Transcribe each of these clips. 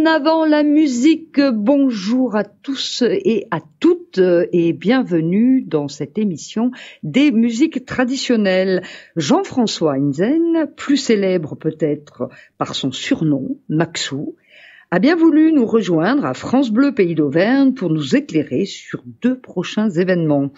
en avant la musique. Bonjour à tous et à toutes et bienvenue dans cette émission des musiques traditionnelles. Jean-François Inzen, plus célèbre peut-être par son surnom, Maxou, a bien voulu nous rejoindre à France Bleu Pays d'Auvergne pour nous éclairer sur 2 prochains événements.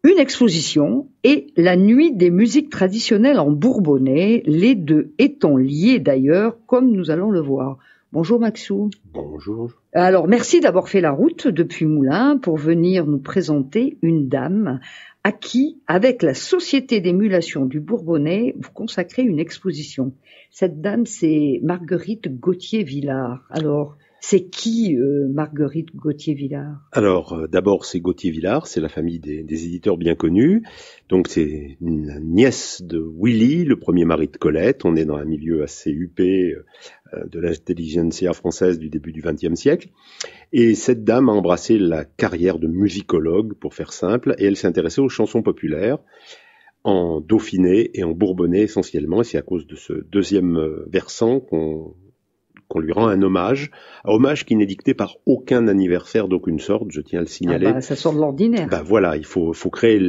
Une exposition et la nuit des musiques traditionnelles en Bourbonnais, les deux étant liés d'ailleurs, comme nous allons le voir. Bonjour Maxou. Bonjour. Alors merci d'avoir fait la route depuis Moulins pour venir nous présenter une dame à qui, avec la Société d'émulation du Bourbonnais, vous consacrez une exposition. Cette dame, c'est Marguerite Gauthier-Villard. Alors, c'est qui Marguerite Gauthier-Villard? Alors, d'abord, c'est Gauthier-Villard, c'est la famille des éditeurs bien connus. Donc, c'est une nièce de Willy, le premier mari de Colette. On est dans un milieu assez huppé de l'intelligentsia française du début du XXe siècle. Et cette dame a embrassé la carrière de musicologue, pour faire simple, et elle s'intéressait aux chansons populaires en Dauphiné et en Bourbonnais essentiellement. Et c'est à cause de ce deuxième versant qu'on lui rend un hommage qui n'est dicté par aucun anniversaire d'aucune sorte, je tiens à le signaler. Ah bah, ça sort de l'ordinaire. Bah voilà, il faut créer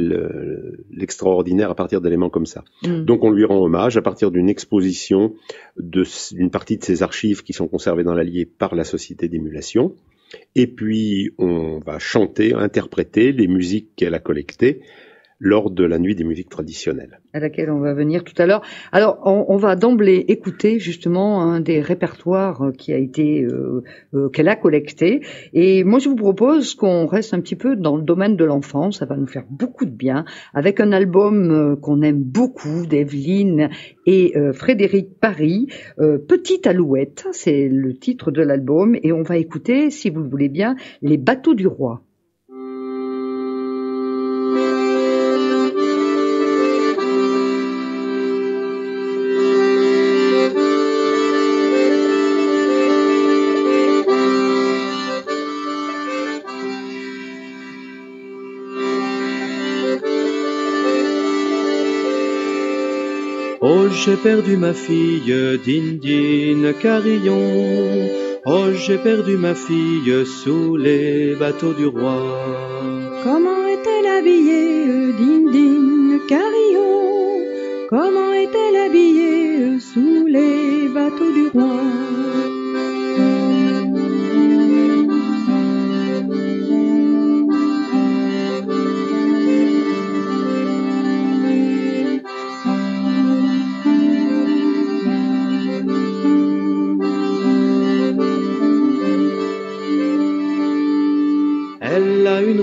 l'extraordinaire à partir d'éléments comme ça. Donc on lui rend hommage à partir d'une exposition d'une partie de ses archives qui sont conservées dans l'Allier par la Société d'émulation. Et puis on va chanter, interpréter les musiques qu'elle a collectées lors de la nuit des musiques traditionnelles. À laquelle on va venir tout à l'heure. Alors, on va d'emblée écouter justement un des répertoires qui a été qu'elle a collecté. Et moi, je vous propose qu'on reste un petit peu dans le domaine de l'enfance. Ça va nous faire beaucoup de bien avec un album qu'on aime beaucoup d'Evelyne et Frédéric Paris. Petite Alouette, c'est le titre de l'album. Et on va écouter, si vous le voulez bien, Les Bateaux du Roi. Oh, j'ai perdu ma fille, Dindine Carillon. Oh, j'ai perdu ma fille sous les bateaux du roi. Comment est-elle habillée, Dindine Carillon? Comment est-elle habillée sous les bateaux du roi?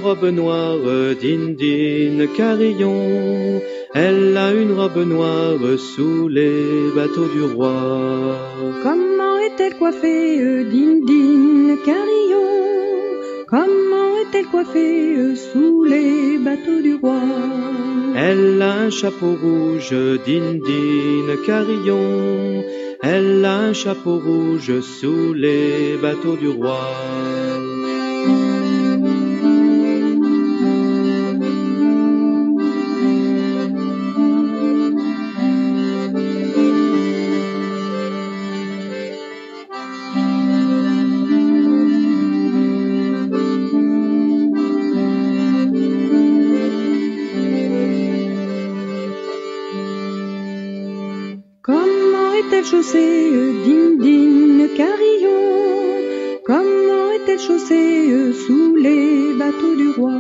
Robe noire, Dindine Carillon. Elle a une robe noire sous les bateaux du roi. Comment est-elle coiffée, Dindine Carillon? Comment est-elle coiffée sous les bateaux du roi? Elle a un chapeau rouge, Dindine Carillon. Elle a un chapeau rouge sous les bateaux du roi. Chaussée, Dindine Carillon? Comment est-elle chaussée sous les bateaux du roi?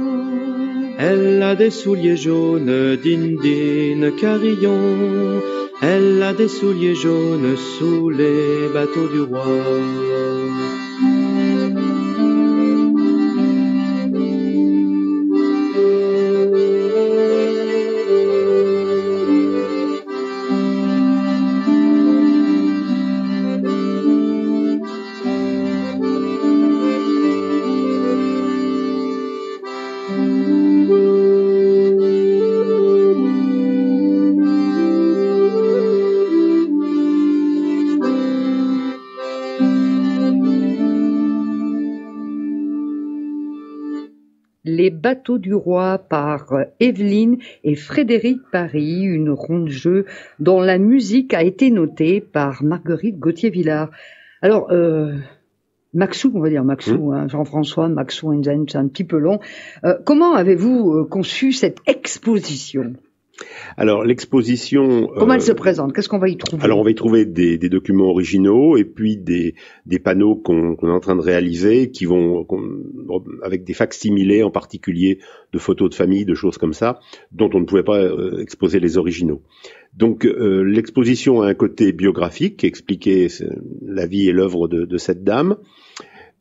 Elle a des souliers jaunes, Dindine Carillon. Elle a des souliers jaunes sous les bateaux du roi. Les Bateaux du Roi par Evelyne et Frédéric Paris, une ronde-jeu dont la musique a été notée par Marguerite Gauthier-Villard. Alors, Maxou, on va dire Maxou, hein, Jean-François, Maxou Inzen, c'est un petit peu long. Comment avez-vous conçu cette exposition ? Alors l'exposition... Comment elle se présente ? Qu'est-ce qu'on va y trouver ? Alors on va y trouver des documents originaux et puis des panneaux qu'on est en train de réaliser qui vont avec des facsimilés en particulier de photos de famille, de choses comme ça, dont on ne pouvait pas exposer les originaux. Donc l'exposition a un côté biographique, expliquer la vie et l'œuvre de cette dame,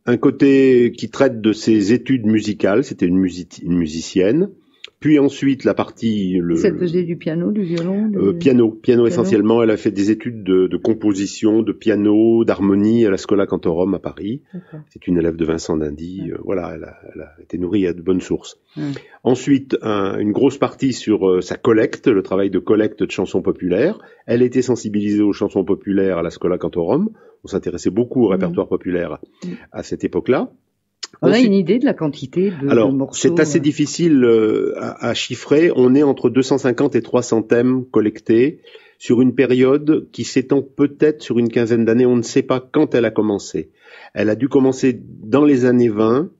un côté qui traite de ses études musicales, c'était une musicienne. Puis ensuite, la partie... Elle faisait du piano, du violon Piano essentiellement. Elle a fait des études de composition, de piano, d'harmonie à la Schola Cantorum à Paris. Okay. C'est une élève de Vincent d'Indy. Voilà, elle a été nourrie à de bonnes sources. Ensuite, une grosse partie sur sa collecte, le travail de collecte de chansons populaires. Elle était sensibilisée aux chansons populaires à la Schola Cantorum. On s'intéressait beaucoup au répertoire populaire à cette époque-là. On a une idée de la quantité de morceaux. C'est assez difficile à chiffrer. On est entre 250 et 300 thèmes collectés sur une période qui s'étend peut-être sur une quinzaine d'années. On ne sait pas quand elle a commencé. Elle a dû commencer dans les années 20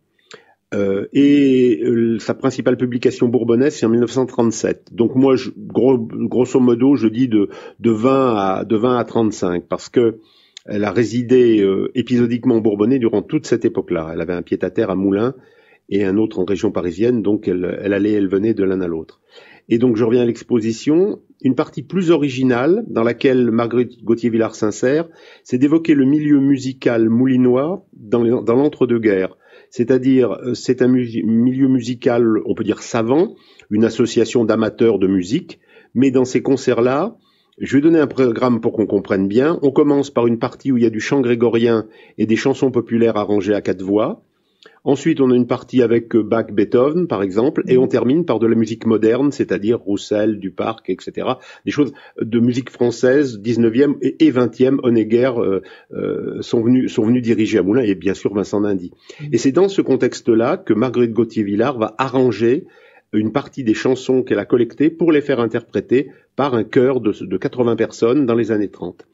et sa principale publication bourbonnaise, c'est en 1937. Donc moi, grosso modo, je dis de 20 à 35 parce que elle a résidé épisodiquement au Bourbonnais durant toute cette époque-là. Elle avait un pied-à-terre à Moulins et un autre en région parisienne, donc elle allait, elle venait de l'un à l'autre. Et donc je reviens à l'exposition. Une partie plus originale, dans laquelle Marguerite Gauthier-Villars s'insère, c'est d'évoquer le milieu musical moulinois dans l'entre-deux-guerres. C'est-à-dire, c'est un milieu musical, on peut dire savant, une association d'amateurs de musique, mais dans ces concerts-là, je vais donner un programme pour qu'on comprenne bien. On commence par une partie où il y a du chant grégorien et des chansons populaires arrangées à 4 voix. Ensuite, on a une partie avec Bach, Beethoven, par exemple, et on termine par de la musique moderne, c'est-à-dire Roussel, Duparc, etc. Des choses de musique française, 19e et 20e, Honegger sont venus diriger à Moulins, et bien sûr Vincent d'Indy. Et c'est dans ce contexte-là que Marguerite Gauthier-Villars va arranger une partie des chansons qu'elle a collectées pour les faire interpréter par un chœur de 80 personnes dans les années 30.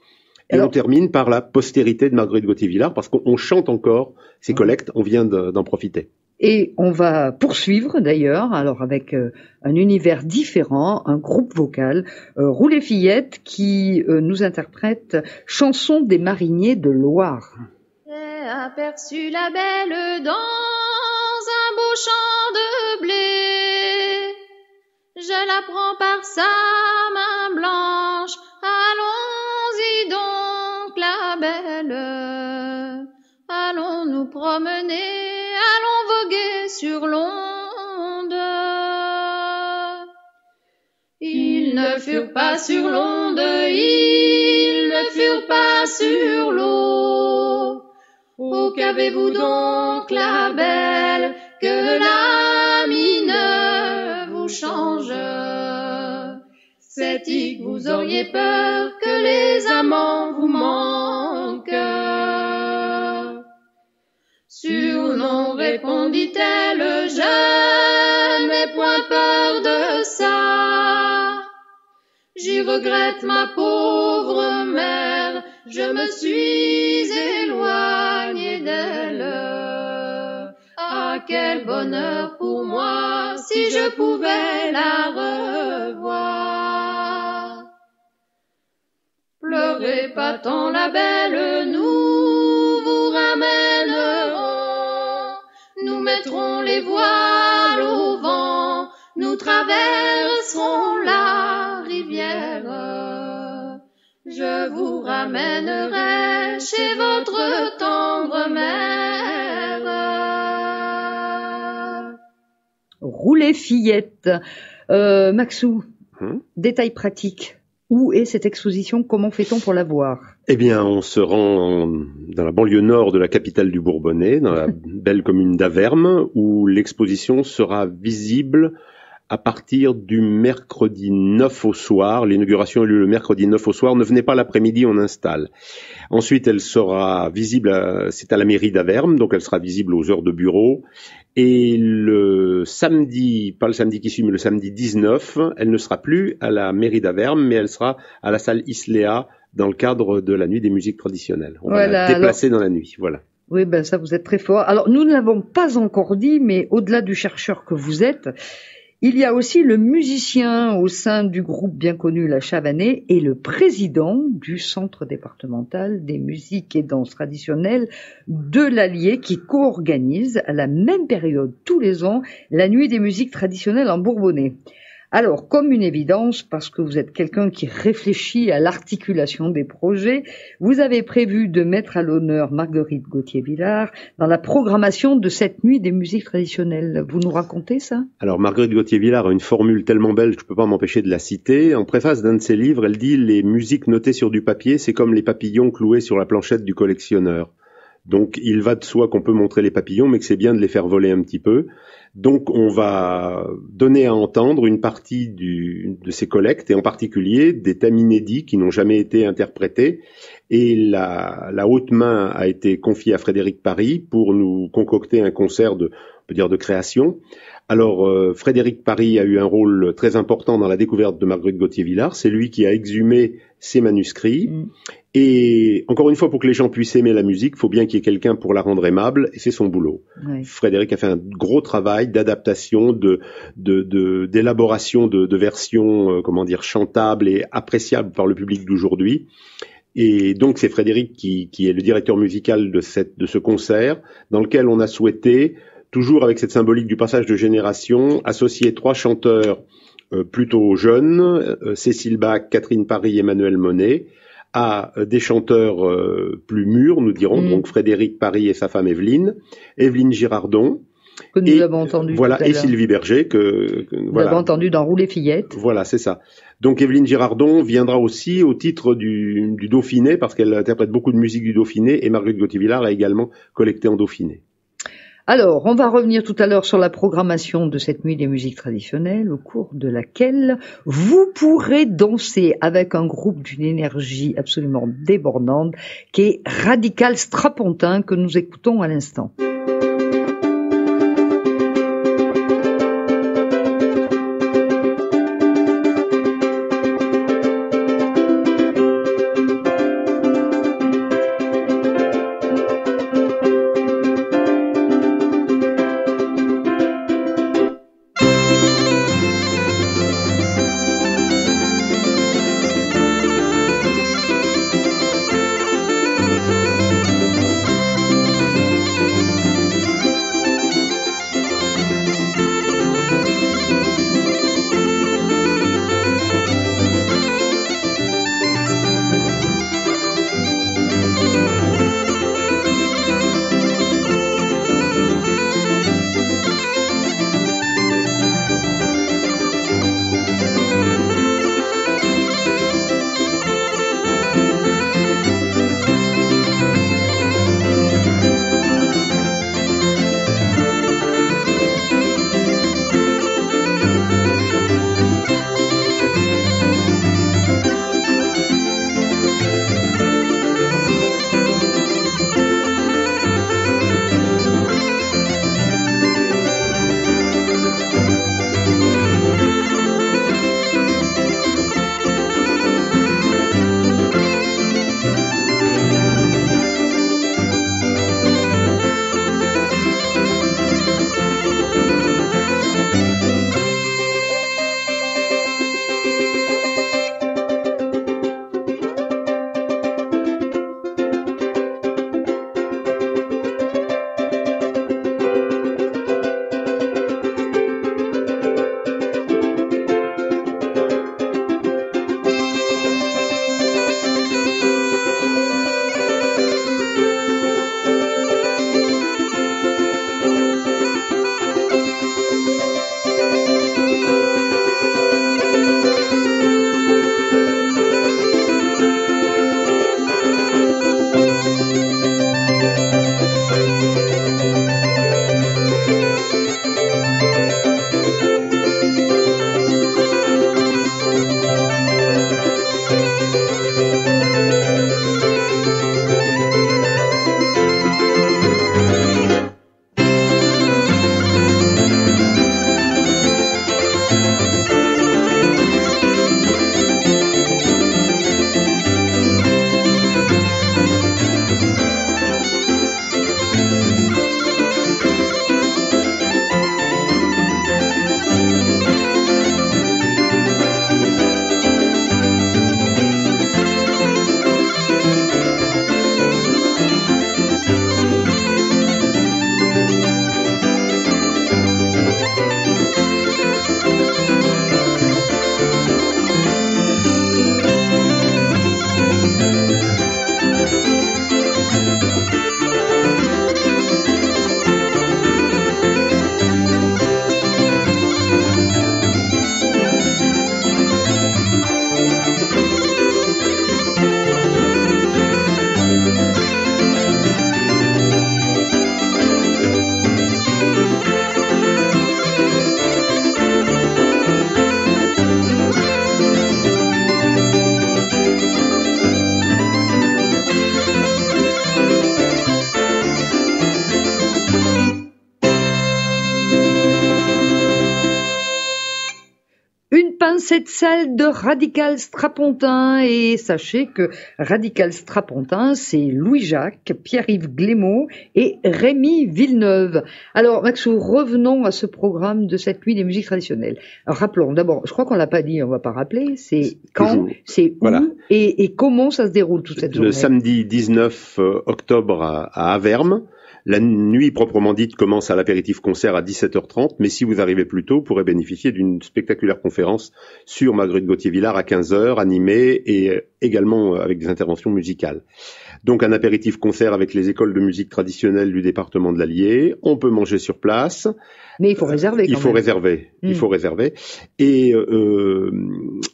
Et on termine par la postérité de Marguerite Gauthier-Villars, parce qu'on chante encore ces collectes, on vient d'en profiter. Et on va poursuivre d'ailleurs, alors avec un univers différent, un groupe vocal, Roulet Fillette, qui nous interprète Chanson des mariniers de Loire. J'ai aperçu la belle dans un beau champ de blé. Je la prends par sa main blanche, allons-y donc la belle. Allons nous promener, allons voguer sur l'onde. Ils ne furent pas sur l'onde, ils ne furent pas sur l'eau. Oh, qu'avez-vous donc la belle, que l'ami ne vous change? C'est-il que vous auriez peur que les amants vous manquent? Sur non, répondit-elle, je n'ai point peur de ça. J'y regrette ma pauvre mère, je me suis éloignée d'elle. Ah, quel bonheur pour moi si je pouvais la revoir. Pleurez pas tant la belle, nous vous ramènerons. Nous mettrons les voiles au vent, nous traverserons la rivière. Je vous ramènerai chez votre tendre mère. Roulet Fillette. Maxou, détail pratique. Où est cette exposition? Comment fait-on pour la voir? Eh bien, on se rend dans la banlieue nord de la capitale du Bourbonnais, dans la belle commune d'Avermes, où l'exposition sera visible à partir du mercredi 9 au soir. L'inauguration a lieu le mercredi 9 au soir. Ne venez pas l'après-midi, on installe. Ensuite, elle sera visible, c'est à la mairie d'Avermes, donc elle sera visible aux heures de bureau. Et le samedi, pas le samedi qui suit, mais le samedi 19, elle ne sera plus à la mairie d'Avermes, mais elle sera à la salle Islea dans le cadre de la nuit des musiques traditionnelles. On va la déplacer dans la nuit, voilà. Oui, ben ça, vous êtes très fort. Alors, nous ne l'avons pas encore dit, mais au-delà du chercheur que vous êtes, il y a aussi le musicien au sein du groupe bien connu La Chavanée et le président du Centre départemental des musiques et danses traditionnelles de l'Allier qui co-organise à la même période tous les ans la Nuit des musiques traditionnelles en Bourbonnais. Alors, comme une évidence, parce que vous êtes quelqu'un qui réfléchit à l'articulation des projets, vous avez prévu de mettre à l'honneur Marguerite Gauthier-Villard dans la programmation de cette nuit des musiques traditionnelles. Vous nous racontez ça? Alors, Marguerite Gauthier-Villard a une formule tellement belle, je ne peux pas m'empêcher de la citer. En préface d'un de ses livres, elle dit « Les musiques notées sur du papier, c'est comme les papillons cloués sur la planchette du collectionneur ». Donc, il va de soi qu'on peut montrer les papillons, mais que c'est bien de les faire voler un petit peu. Donc, on va donner à entendre une partie de ces collectes, et en particulier des thèmes inédits qui n'ont jamais été interprétés. Et la haute main a été confiée à Frédéric Paris pour nous concocter un concert on peut dire de création. Alors, Frédéric Paris a eu un rôle très important dans la découverte de Marguerite Gauthier-Villard. C'est lui qui a exhumé ses manuscrits. Et encore une fois, pour que les gens puissent aimer la musique, il faut bien qu'il y ait quelqu'un pour la rendre aimable, et c'est son boulot. Oui. Frédéric a fait un gros travail d'adaptation, d'élaboration de versions, chantables et appréciables par le public d'aujourd'hui. Et donc, c'est Frédéric qui est le directeur musical de ce concert, dans lequel on a souhaité, toujours avec cette symbolique du passage de génération, associer 3 chanteurs plutôt jeunes, Cécile Bach, Catherine Paris, Emmanuel Monet, à des chanteurs plus mûrs, nous dirons, donc Frédéric Paris et sa femme Evelyne Girardon. Que nous avons entendu voilà, tout à et l'heure. Sylvie Berger, Nous avons entendu dans Rouler Fillette. Voilà, c'est ça. Donc Evelyne Girardon viendra aussi au titre du Dauphiné, parce qu'elle interprète beaucoup de musique du Dauphiné, et Marguerite Gauthier-Villard a également collecté en Dauphiné. Alors, on va revenir tout à l'heure sur la programmation de cette nuit des musiques traditionnelles, au cours de laquelle vous pourrez danser avec un groupe d'une énergie absolument débordante, qui est Radical Strapontin, que nous écoutons à l'instant. cette salle de Radical Strapontin, et sachez que Radical Strapontin, c'est Louis-Jacques, Pierre-Yves Glémaud et Rémi Villeneuve. Alors Maxou, revenons à ce programme de cette nuit des musiques traditionnelles. Alors, rappelons d'abord, je crois qu'on l'a pas dit, on va pas rappeler, c'est quand, c'est où, voilà. Et comment ça se déroule toute cette journée? Le samedi 19 octobre à Avermes. La nuit proprement dite commence à l'apéritif concert à 17h30, mais si vous arrivez plus tôt, vous pourrez bénéficier d'une spectaculaire conférence sur Marguerite Gauthier-Villard à 15h, animée et également avec des interventions musicales. Donc un apéritif concert avec les écoles de musique traditionnelle du département de l'Allier. On peut manger sur place. Mais il faut réserver. Il faut réserver. Et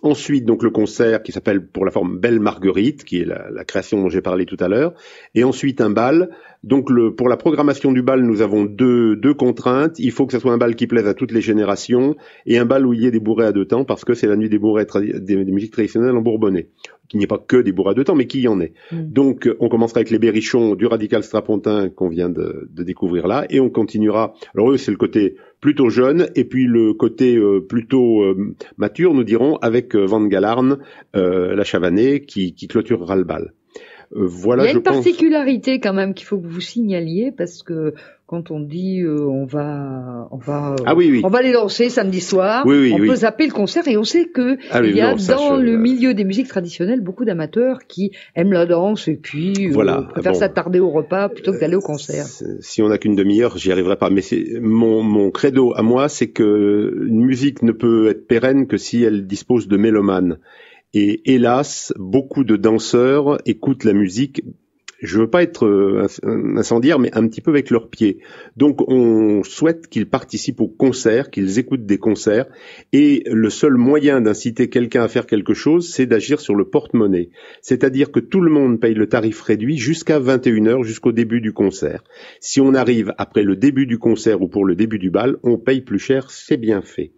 ensuite, donc le concert qui s'appelle pour la forme Belle Marguerite, qui est la création dont j'ai parlé tout à l'heure. Et ensuite un bal. Donc pour la programmation du bal, nous avons deux contraintes. Il faut que ce soit un bal qui plaise à toutes les générations et un bal où il y ait des bourrées à deux temps, parce que c'est la nuit des bourrées des musiques traditionnelles en Bourbonnais. Qu'il n'y ait pas que des bourrées à deux temps, mais qu'il y en ait. Donc on commencera avec les berrichons du Radical Strapontin qu'on vient de découvrir là, et on continuera. Alors eux, c'est le côté plutôt jeune, et puis le côté plutôt mature, nous dirons, avec Van Galarn, la Chavanais, qui clôturera le bal. Voilà, il y a une particularité quand même qu'il faut que vous signaliez, parce que quand on dit on va les lancer samedi soir, on peut zapper le concert, et on sait que il y a dans le milieu des musiques traditionnelles beaucoup d'amateurs qui aiment la danse et puis préfèrent s'attarder au repas plutôt que d'aller au concert. Si on n'a qu'une demi-heure, j'y arriverai pas. Mais c'est mon credo à moi, c'est que une musique ne peut être pérenne que si elle dispose de mélomanes. Et hélas, beaucoup de danseurs écoutent la musique, je veux pas être incendiaire, mais un petit peu avec leurs pieds. Donc on souhaite qu'ils participent aux concerts, qu'ils écoutent des concerts, et le seul moyen d'inciter quelqu'un à faire quelque chose, c'est d'agir sur le porte-monnaie. C'est-à-dire que tout le monde paye le tarif réduit jusqu'à 21h, jusqu'au début du concert. Si on arrive après le début du concert ou pour le début du bal, on paye plus cher, c'est bien fait.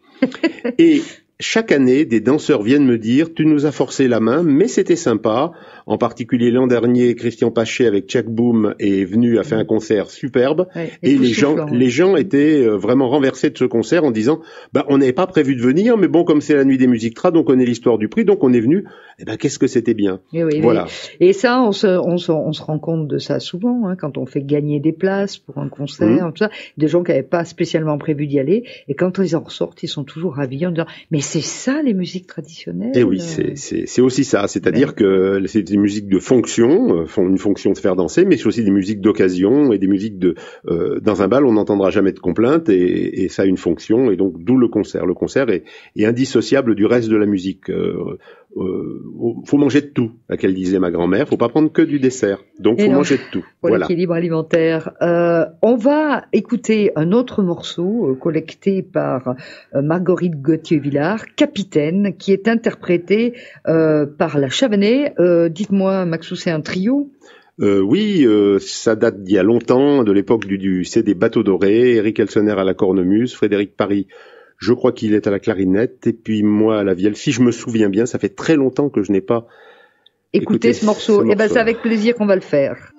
Et chaque année, des danseurs viennent me dire « Tu nous as forcé la main, mais c'était sympa. » En particulier, l'an dernier, Christian Pachet avec Tchak Boom est venu, a fait un concert superbe. Et les gens étaient vraiment renversés de ce concert en disant « On n'avait pas prévu de venir, mais bon, comme c'est la nuit des musiques trad, on connaît l'histoire du prix, donc on est venu. Qu'est-ce que c'était bien. » Voilà. Et ça, on se rend compte de ça souvent, hein, quand on fait gagner des places pour un concert, tout ça, des gens qui n'avaient pas spécialement prévu d'y aller, et quand ils en ressortent, ils sont toujours ravis en disant « Mais c'est ça les musiques traditionnelles !» Et oui, c'est aussi ça. C'est-à-dire que c'est des musiques de fonction, font une fonction de faire danser, mais c'est aussi des musiques d'occasion et des musiques dans un bal, on n'entendra jamais de complaintes, et ça a une fonction, et donc d'où le concert. Le concert est indissociable du reste de la musique. Faut manger de tout, laquelle disait ma grand-mère. Faut pas prendre que du dessert. Donc faut manger de tout. Voilà. L'équilibre alimentaire. On va écouter un autre morceau collecté par Marguerite Gauthier-Villard, Capitaine, qui est interprété par la Chavanais. Dites-moi, Maxou, c'est un trio? Oui, ça date d'il y a longtemps, de l'époque du CD Bateau Doré, Eric Elsener à la cornemuse, Frédéric Paris. Je crois qu'il est à la clarinette, et puis moi à la vielle. Si je me souviens bien, ça fait très longtemps que je n'ai pas écouté ce morceau. Et c'est avec plaisir qu'on va le faire.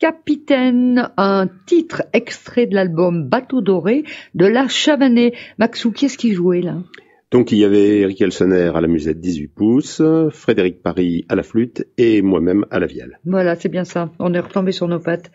Capitaine, un titre extrait de l'album Bateau doré de la Chavanais. Maxou, qui est-ce qui jouait là? Donc il y avait Eric Elsener à la musette 18 pouces, Frédéric Paris à la flûte et moi-même à la vielle. Voilà, c'est bien ça. On est retombé sur nos pattes.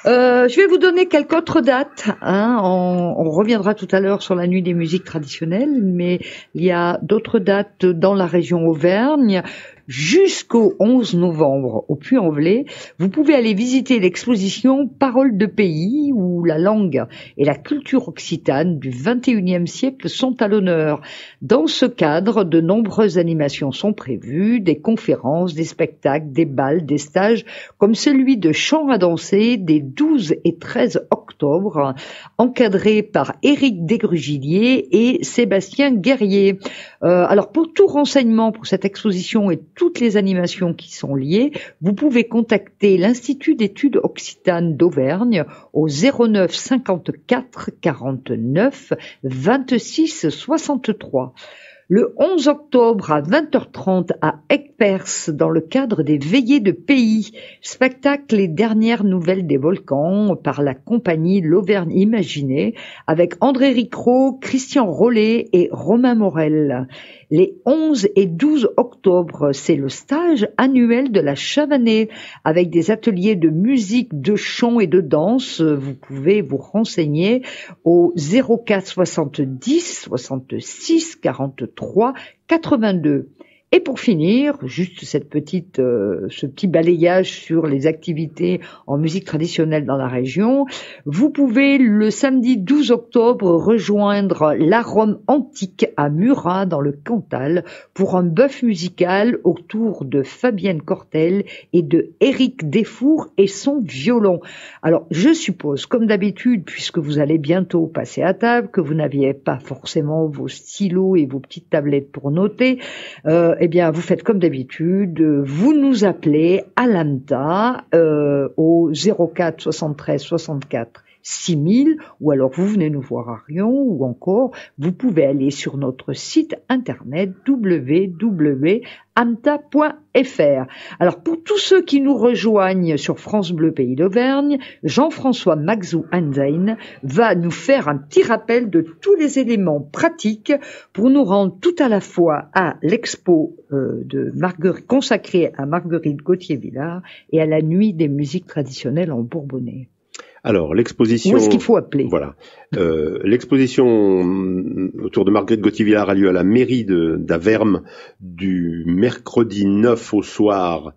Je vais vous donner quelques autres dates. On reviendra tout à l'heure sur la nuit des musiques traditionnelles, mais il y a d'autres dates dans la région Auvergne. Jusqu'au 11 novembre au Puy-en-Velay, vous pouvez aller visiter l'exposition Paroles de pays où la langue et la culture occitane du XXIe siècle sont à l'honneur. Dans ce cadre, de nombreuses animations sont prévues, des conférences, des spectacles, des bals, des stages, comme celui de chant à danser des 12 et 13 octobre, encadré par Éric Desgrugilliers et Sébastien Guerrier. Alors pour tout renseignement pour cette exposition et toutes les animations qui sont liées, vous pouvez contacter l'Institut d'études occitanes d'Auvergne au 09 54 49 26 63. Le 11 octobre à 20h30 à Aigues-Perse, dans le cadre des Veillées de Pays, spectacle Les dernières nouvelles des volcans par la compagnie L'Auvergne Imaginée avec André Ricrot, Christian Rollet et Romain Morel. Les 11 et 12 octobre, c'est le stage annuel de la Chavanais avec des ateliers de musique, de chant et de danse. Vous pouvez vous renseigner au 04 70 66 43 82. Et pour finir, juste ce petit balayage sur les activités en musique traditionnelle dans la région, vous pouvez le samedi 12 octobre rejoindre l'Arôme Antique à Murat dans le Cantal pour un bœuf musical autour de Fabienne Cortel et de Éric Desfours et son violon. Alors je suppose, comme d'habitude, puisque vous allez bientôt passer à table, que vous n'aviez pas forcément vos stylos et vos petites tablettes pour noter, eh bien, vous faites comme d'habitude, vous nous appelez à l'AMTA au 04 73 64 6000 ou alors vous venez nous voir à Rion ou encore vous pouvez aller sur notre site internet www.amta.fr. Alors pour tous ceux qui nous rejoignent sur France Bleu Pays d'Auvergne, Jean-François Maxou Hansen va nous faire un petit rappel de tous les éléments pratiques pour nous rendre tout à la fois à l'expo consacrée à Marguerite Gauthier-Villard et à la nuit des musiques traditionnelles en Bourbonnais. Alors, l'exposition... Où est-ce qu'il faut appeler? Voilà. L'exposition autour de Marguerite Gauthier-Villard a lieu à la mairie d'Averme du mercredi 9 au soir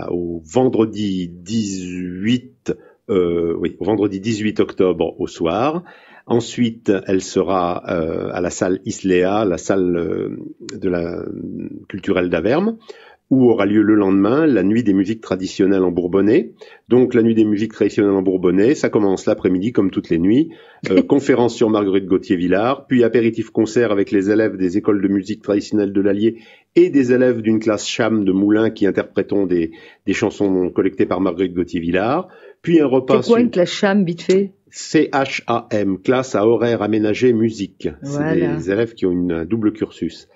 au vendredi 18 octobre au soir. Ensuite, elle sera à la salle Islea, la salle de la culturelle d'Averme, où aura lieu le lendemain la nuit des musiques traditionnelles en Bourbonnais. Donc la nuit des musiques traditionnelles en Bourbonnais, ça commence l'après-midi comme toutes les nuits. Conférence sur Marguerite Gauthier-Villard, puis apéritif concert avec les élèves des écoles de musique traditionnelle de l'Allier et des élèves d'une classe cham de Moulins qui interpréteront des chansons collectées par Marguerite Gauthier-Villard. Puis un repas... C'est quoi une classe cham, vite fait? CHAM, classe à horaire aménagé musique. Voilà. C'est des élèves qui ont un double cursus.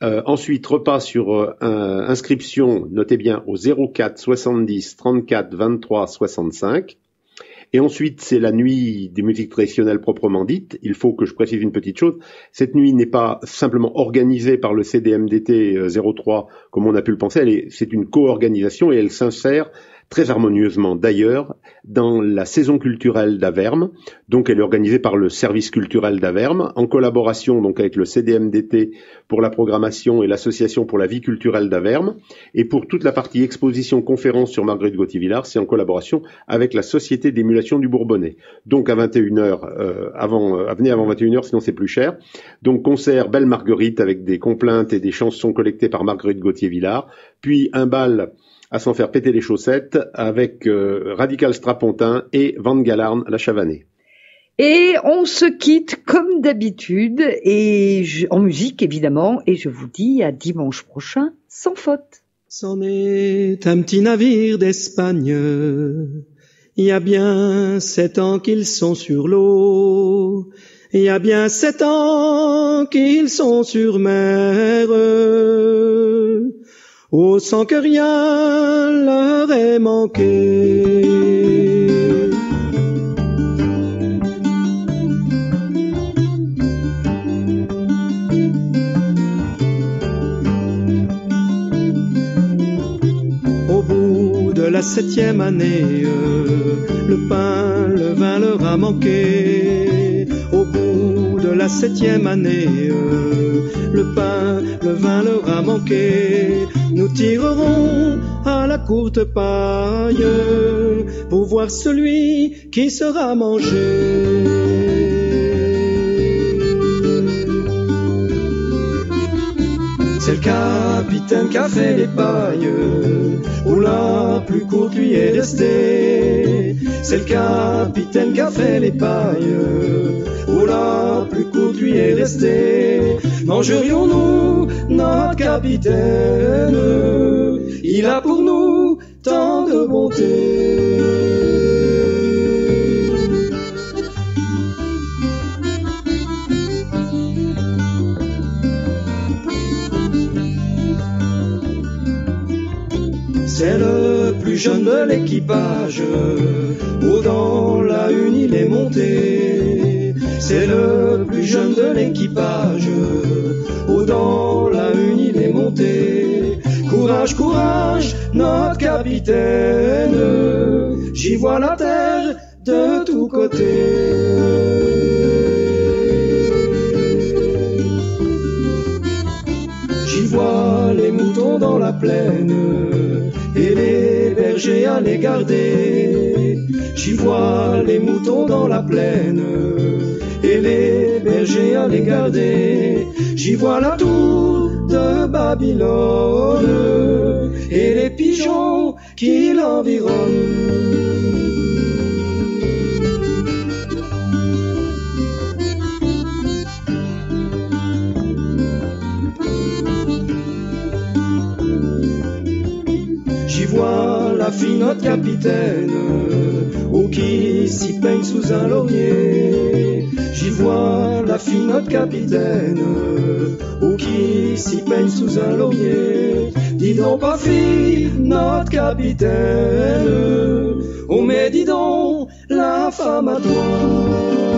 Ensuite, repas sur inscription, notez bien, au 04 70 34 23 65. Et ensuite, c'est la nuit des musiques traditionnelles proprement dite. Il faut que je précise une petite chose. Cette nuit n'est pas simplement organisée par le CDMDT 03, comme on a pu le penser. C'est une co-organisation et elle s'insère très harmonieusement d'ailleurs dans la saison culturelle d'Averme. Donc elle est organisée par le service culturel d'Averme en collaboration donc avec le CDMDT pour la programmation et l'association pour la vie culturelle d'Averme, et pour toute la partie exposition conférence sur Marguerite Gauthier-Villard, c'est en collaboration avec la Société d'émulation du Bourbonnais. Donc à 21h venez avant 21h sinon c'est plus cher. Donc concert Belle Marguerite avec des complaintes et des chansons collectées par Marguerite Gauthier-Villard, puis un bal à s'en faire péter les chaussettes avec Radical Strapontin et Van Galarn la Chavanais. Et on se quitte comme d'habitude et en musique évidemment, et je vous dis à dimanche prochain sans faute. C'en est un petit navire d'Espagne, il y a bien 7 ans qu'ils sont sur l'eau, il y a bien 7 ans qu'ils sont sur mer. Oh, sans que rien leur ait manqué. Au bout de la 7e année, le pain, le vin leur a manqué. Au bout de la 7e année, le pain, le vin leur a manqué. Nous tirerons à la courte paille pour voir celui qui sera mangé. C'est le capitaine qui a fait les pailles, où la plus courte lui est restée. C'est le capitaine qui a fait les pailles, où la plus courte lui est restée. Mangerions-nous notre capitaine? Il a pour nous tant de bonté. C'est le plus jeune de l'équipage, où dans la une il est monté. C'est le plus jeune de l'équipage, où dans la une il est monté. Courage, courage, notre capitaine, j'y vois la terre de tous côtés. J'y vois les moutons dans la plaine, et les bergers à les garder. J'y vois les moutons dans la plaine, et les bergers à les garder. J'y vois la tour de Babylone, et les pigeons qui l'environnent. J'y vois la fille notre capitaine, ou qui s'y peigne sous un laurier. J'y vois la fille notre capitaine, ou qui s'y peigne sous un laurier. Dis donc pas fille notre capitaine, oh mais dis donc la femme à toi.